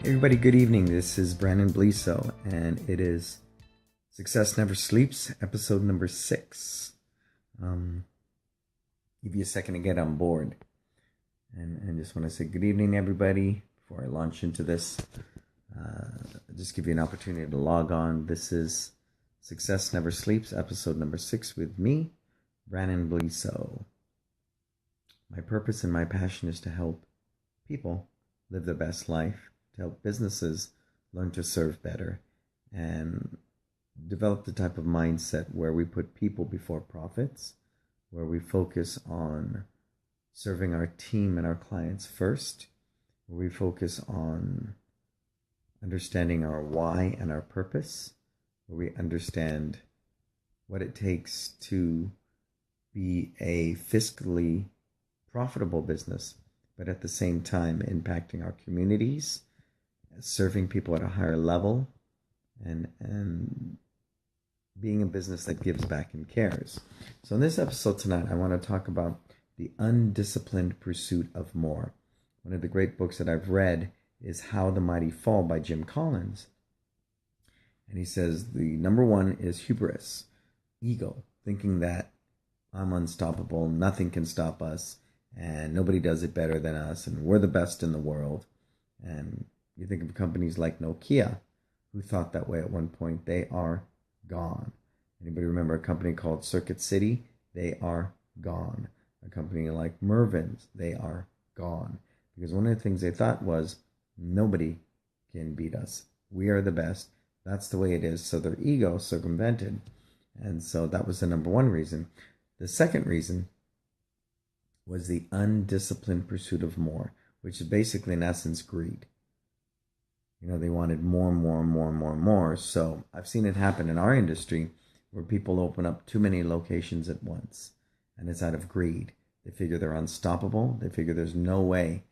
Hey everybody, good evening. This is Brannon Beliso, and it is Success Never Sleeps, episode number 6. Give you a second to get on board. And just want to say good evening, everybody, before I launch into this. Just give you an opportunity to log on. This is Success Never Sleeps, episode number 6 with me, Brannon Beliso. My purpose and my passion is to help people live their best life, to help businesses learn to serve better and develop the type of mindset where we put people before profits, where we focus on serving our team and our clients first, where we focus on understanding our why and our purpose, where we understand what it takes to be a fiscally profitable business, but at the same time impacting our communities, serving people at a higher level, and being a business that gives back and cares. So in this episode tonight, I want to talk about the undisciplined pursuit of more. One of the great books that I've read is How the Mighty Fall by Jim Collins. And he says the number one is hubris, ego, thinking that I'm unstoppable, nothing can stop us, and nobody does it better than us, and we're the best in the world. And you think of companies like Nokia, who thought that way at one point. They are gone. Anybody remember a company called Circuit City? They are gone. A company like Mervyn's, they are gone. Because one of the things they thought was, nobody can beat us. We are the best. That's the way it is. So their ego circumvented. And so that was the number one reason. The second reason was the undisciplined pursuit of more, which is basically, in essence, greed. You know, they wanted more. So I've seen it happen in our industry where people open up too many locations at once, and it's out of greed. They figure they're unstoppable. They figure there's no way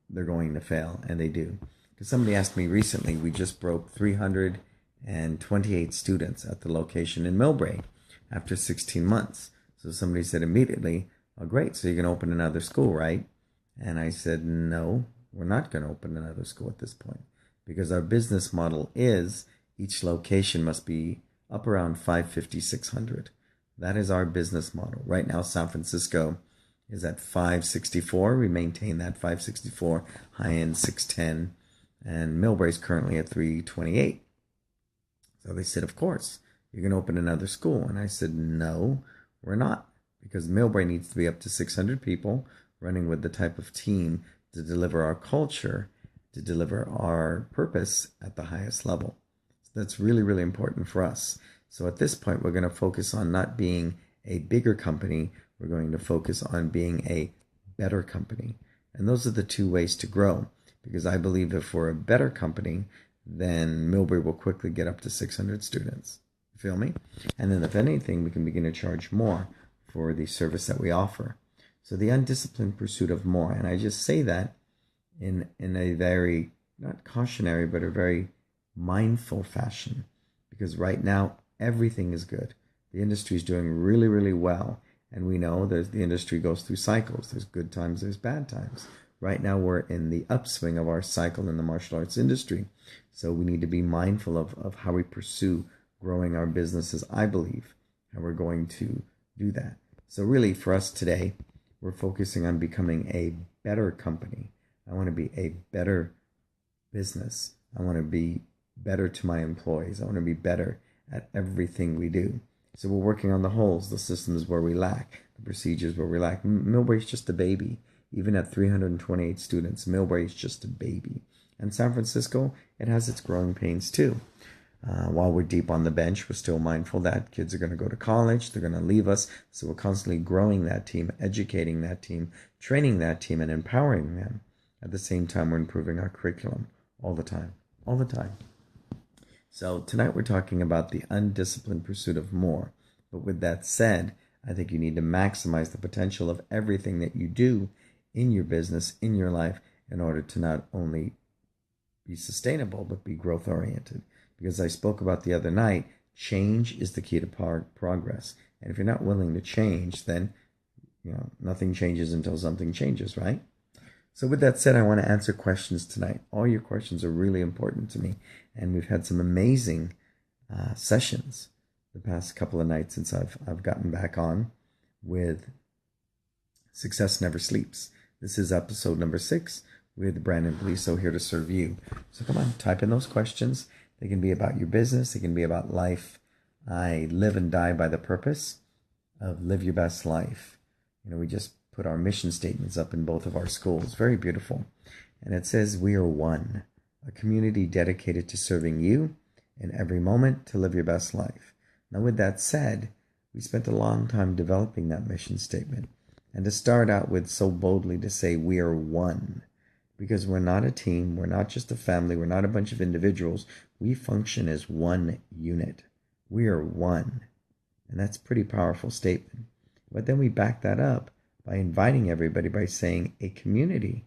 they're going to fail, and they do. Because somebody asked me recently, we just broke 328 students at the location in Millbrae after 16 months. So somebody said immediately, oh, great, so you're going to open another school, right? And I said, no, we're not going to open another school at this point, because our business model is each location must be up around 550, 600. That is our business model. Right now, San Francisco is at 564. We maintain that 564, high-end 610, and Millbrae is currently at 328. So they said, of course, you're going to open another school. And I said, no, we're not. Because Millbrae needs to be up to 600 people running with the type of team to deliver our culture, to deliver our purpose at the highest level. So that's really, really important for us. So at this point, we're going to focus on not being a bigger company. We're going to focus on being a better company. And those are the two ways to grow. Because I believe if we're a better company, then Millbrae will quickly get up to 600 students. You feel me? And then if anything, we can begin to charge more for the service that we offer. So the undisciplined pursuit of more. And I just say that in a very, not cautionary, but a very mindful fashion. Because right now, everything is good. The industry is doing really, really well. And we know the industry goes through cycles. There's good times, there's bad times. Right now, we're in the upswing of our cycle in the martial arts industry. So we need to be mindful of how we pursue growing our businesses, I believe, how we're going to do that. So really, for us today, we're focusing on becoming a better company. I want to be a better business. I want to be better to my employees. I want to be better at everything we do. So we're working on the holes, the systems where we lack, the procedures where we lack. Millbrae is just a baby. Even at 328 students, Millbrae is just a baby. And San Francisco, it has its growing pains too. While we're deep on the bench, we're still mindful that kids are going to go to college, they're going to leave us, so we're constantly growing that team, educating that team, training that team, and empowering them. At the same time, we're improving our curriculum all the time. So tonight we're talking about the undisciplined pursuit of more. But with that said, I think you need to maximize the potential of everything that you do in your business, in your life, in order to not only be sustainable, but be growth-oriented. Because I spoke about the other night, change is the key to progress. And if you're not willing to change, then nothing changes until something changes, right? So with that said, I want to answer questions tonight. All your questions are really important to me. And we've had some amazing sessions the past couple of nights since I've gotten back on with Success Never Sleeps. This is episode number 6 with Brannon Beliso, here to serve you. So come on, type in those questions. They can be about your business. They can be about life. I live and die by the purpose of live your best life. We just put our mission statements up in both of our schools. Very beautiful. And it says, we are one, a community dedicated to serving you in every moment to live your best life. Now, with that said, we spent a long time developing that mission statement. And to start out with so boldly to say we are one, because we're not a team, we're not just a family, we're not a bunch of individuals. We function as one unit. We are one. And that's a pretty powerful statement. But then we back that up by inviting everybody by saying a community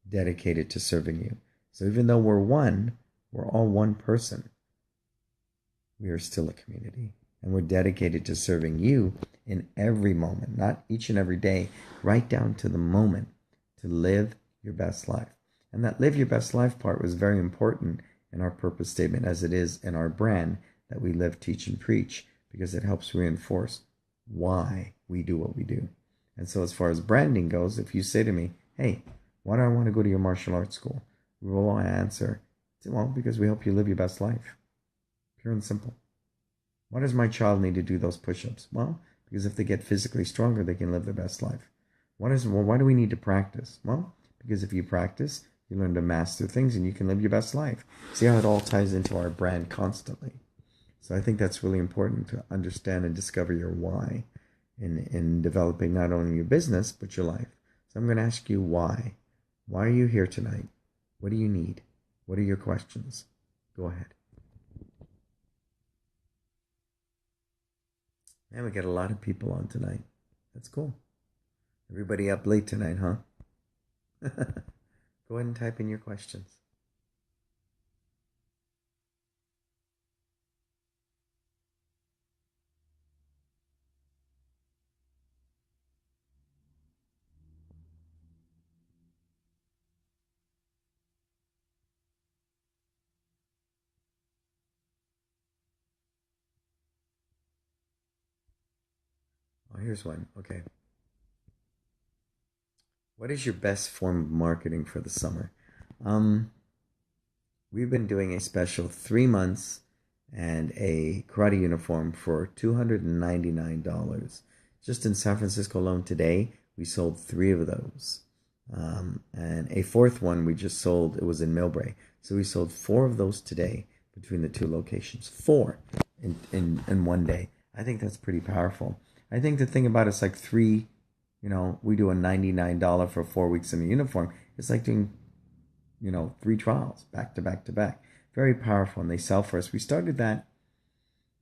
dedicated to serving you. So even though we're one, we're all one person. We are still a community. And we're dedicated to serving you in every moment, not each and every day, right down to the moment, to live your best life. And that live your best life part was very important in our purpose statement, as it is in our brand that we live, teach, and preach, because it helps reinforce why we do what we do. And so as far as branding goes, if you say to me, hey, why do I want to go to your martial arts school? We will all answer, well, because we help you live your best life. Pure and simple. Why does my child need to do those push-ups? Well, because if they get physically stronger, they can live their best life. Why do we need to practice? Well, because if you practice, you learn to master things and you can live your best life. See how it all ties into our brand constantly. So I think that's really important to understand and discover your why in developing not only your business, but your life. So I'm going to ask you why. Why are you here tonight? What do you need? What are your questions? Go ahead. Man, we got a lot of people on tonight. That's cool. Everybody up late tonight, huh? Go ahead and type in your questions. Oh, here's one. Okay. What is your best form of marketing for the summer? We've been doing a special 3 months and a karate uniform for $299. Just in San Francisco alone today, we sold 3 of those. And a 4th one we just sold, it was in Millbrae. So we sold 4 of those today between the 2 locations. 4 in one day. I think that's pretty powerful. I think the thing about it's like 3, we do a $99 for 4 weeks in a uniform. It's like doing 3 trials back to back to back. Very powerful, and they sell for us. We started that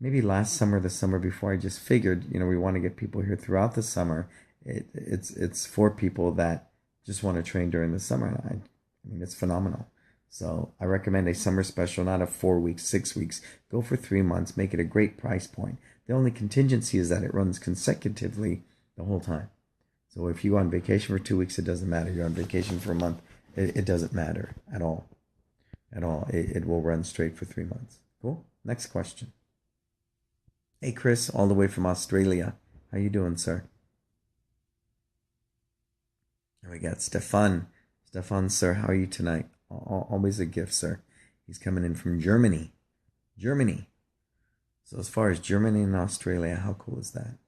maybe last summer, the summer before. I just figured, we want to get people here throughout the summer. It's for people that just want to train during the summer. I mean, it's phenomenal. So I recommend a summer special, not a 4 weeks, 6 weeks. Go for 3 months. Make it a great price point. The only contingency is that it runs consecutively the whole time. So if you go on vacation for 2 weeks, it doesn't matter. You're on vacation for a month, it doesn't matter at all. At all. It will run straight for 3 months. Cool. Next question. Hey, Chris, all the way from Australia. How you doing, sir? And we got Stefan. Stefan, sir, how are you tonight? Always a gift, sir. He's coming in from Germany. Germany. So as far as Germany and Australia, how cool is that?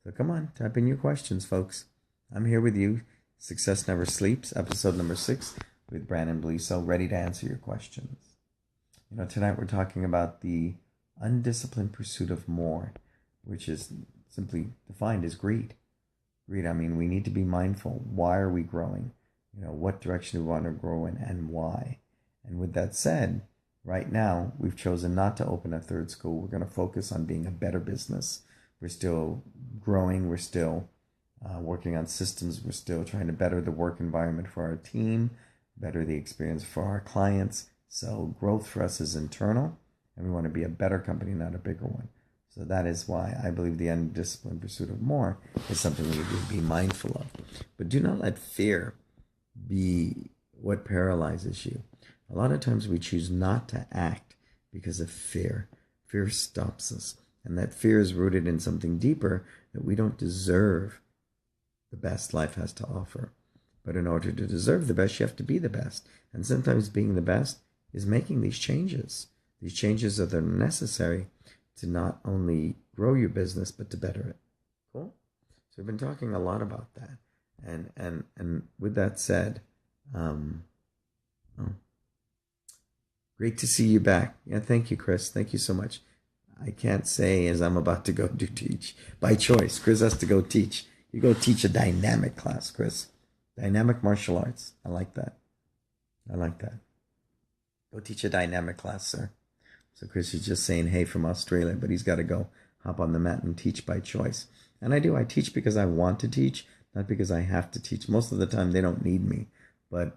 So come on, type in your questions, folks. I'm here with you. Success Never Sleeps, episode number 6 with Brannon Beliso, ready to answer your questions. Tonight we're talking about the undisciplined pursuit of more, which is simply defined as greed. Greed, I mean, we need to be mindful. Why are we growing? What direction do we want to grow in and why? And with that said, right now, we've chosen not to open a 3rd school. We're going to focus on being a better business. We're still growing. We're still working on systems. We're still trying to better the work environment for our team, better the experience for our clients. So growth for us is internal, and we want to be a better company, not a bigger one. So that is why I believe the undisciplined pursuit of more is something we need to be mindful of. But do not let fear be what paralyzes you. A lot of times we choose not to act because of fear. Fear stops us. And that fear is rooted in something deeper, that we don't deserve the best life has to offer. But in order to deserve the best, you have to be the best. And sometimes being the best is making these changes. These changes are necessary to not only grow your business, but to better it. Cool? So we've been talking a lot about that. And with that said, great to see you back. Yeah, thank you, Chris. Thank you so much. I can't say as I'm about to go do teach by choice. Chris has to go teach. You go teach a dynamic class, Chris. Dynamic martial arts. I like that. I like that. Go teach a dynamic class, sir. So Chris is just saying hey from Australia, but he's got to go hop on the mat and teach by choice. And I do. I teach because I want to teach, not because I have to teach. Most of the time they don't need me, but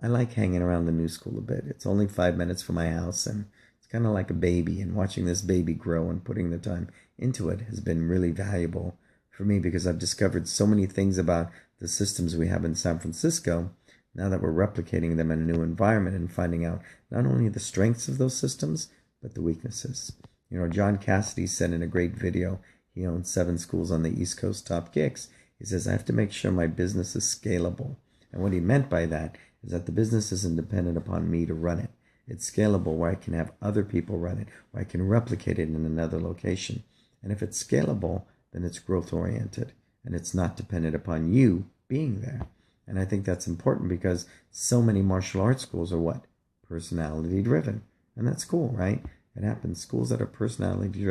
I like hanging around the new school a bit. It's only 5 minutes from my house, and it's kind of like a baby, and watching this baby grow and putting the time into it has been really valuable for me, because I've discovered so many things about the systems we have in San Francisco now that we're replicating them in a new environment and finding out not only the strengths of those systems, but the weaknesses. You know, John Cassidy said in a great video, he owns 7 schools on the East Coast, top kicks. He says, I have to make sure my business is scalable. And what he meant by that is that the business isn't dependent upon me to run it. It's scalable where I can have other people run it, where I can replicate it in another location. And if it's scalable, then it's growth oriented and it's not dependent upon you being there. And I think that's important because so many martial arts schools are what? Personality driven. And that's cool, right? It happens. Schools that are personality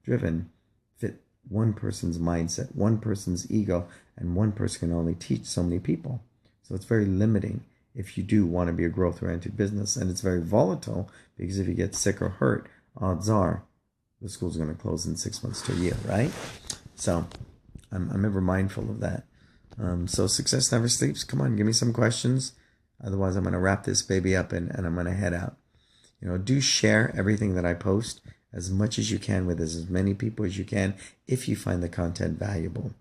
driven fit one person's mindset, one person's ego, and one person can only teach so many people. So it's very limiting if you do want to be a growth-oriented business. And it's very volatile because if you get sick or hurt, odds are the school's going to close in 6 months to a year, right? So I'm ever mindful of that. So success never sleeps. Come on, give me some questions. Otherwise, I'm going to wrap this baby up and I'm going to head out. You know, do share everything that I post as much as you can with as many people as you can if you find the content valuable.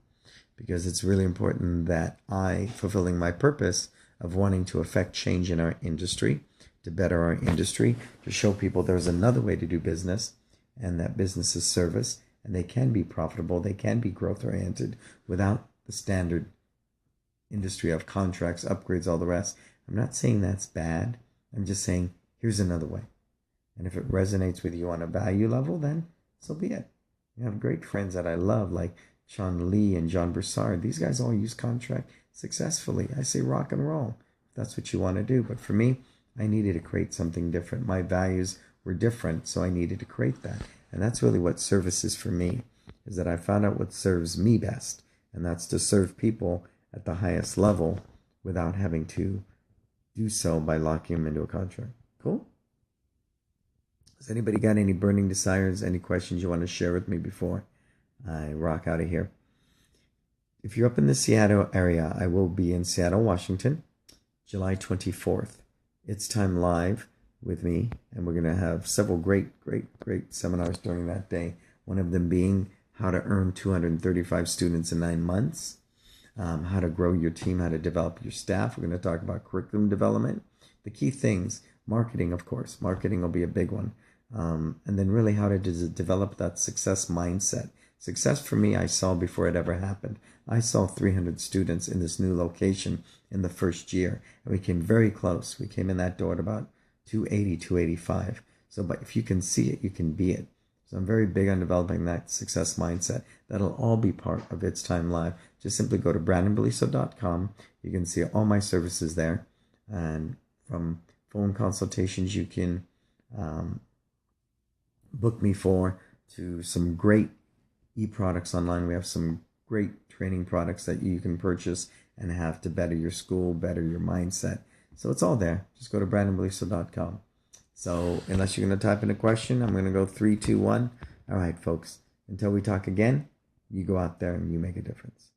Because it's really important that I, fulfilling my purpose of wanting to affect change in our industry, to better our industry, to show people there's another way to do business, and that business is service, and they can be profitable, they can be growth-oriented without the standard industry of contracts, upgrades, all the rest. I'm not saying that's bad. I'm just saying here's another way. And if it resonates with you on a value level, then so be it. You have great friends that I love, like Sean Lee and John Broussard. These guys all use contract successfully. I say rock and roll, if that's what you want to do. But for me, I needed to create something different. My values were different, so I needed to create that. And that's really what service is for me, is that I found out what serves me best. And that's to serve people at the highest level without having to do so by locking them into a contract. Cool? Has anybody got any burning desires, any questions you want to share with me before I rock out of here? If you're up in the Seattle area, I will be in Seattle, Washington, July 24th. It's Time Live with me, and we're going to have several great seminars during that day. One of them being how to earn 235 students in 9 months, how to grow your team, how to develop your staff. We're going to talk about curriculum development, the key things, marketing, of course. Marketing will be a big one. And then really how to develop that success mindset. Success for me, I saw before it ever happened. I saw 300 students in this new location in the first year, and we came very close. We came in that door at about 280, 285. So, but if you can see it, you can be it. So I'm very big on developing that success mindset. That'll all be part of It's Time Live. Just simply go to brannonbeliso.com. You can see all my services there. And from phone consultations you can book me for, to some great e-products online. We have some great training products that you can purchase and have to better your school, better your mindset. So it's all there. Just go to brannonbeliso.com. So unless you're going to type in a question, I'm going to go 3, 2, 1. All right, folks. Until we talk again, you go out there and you make a difference.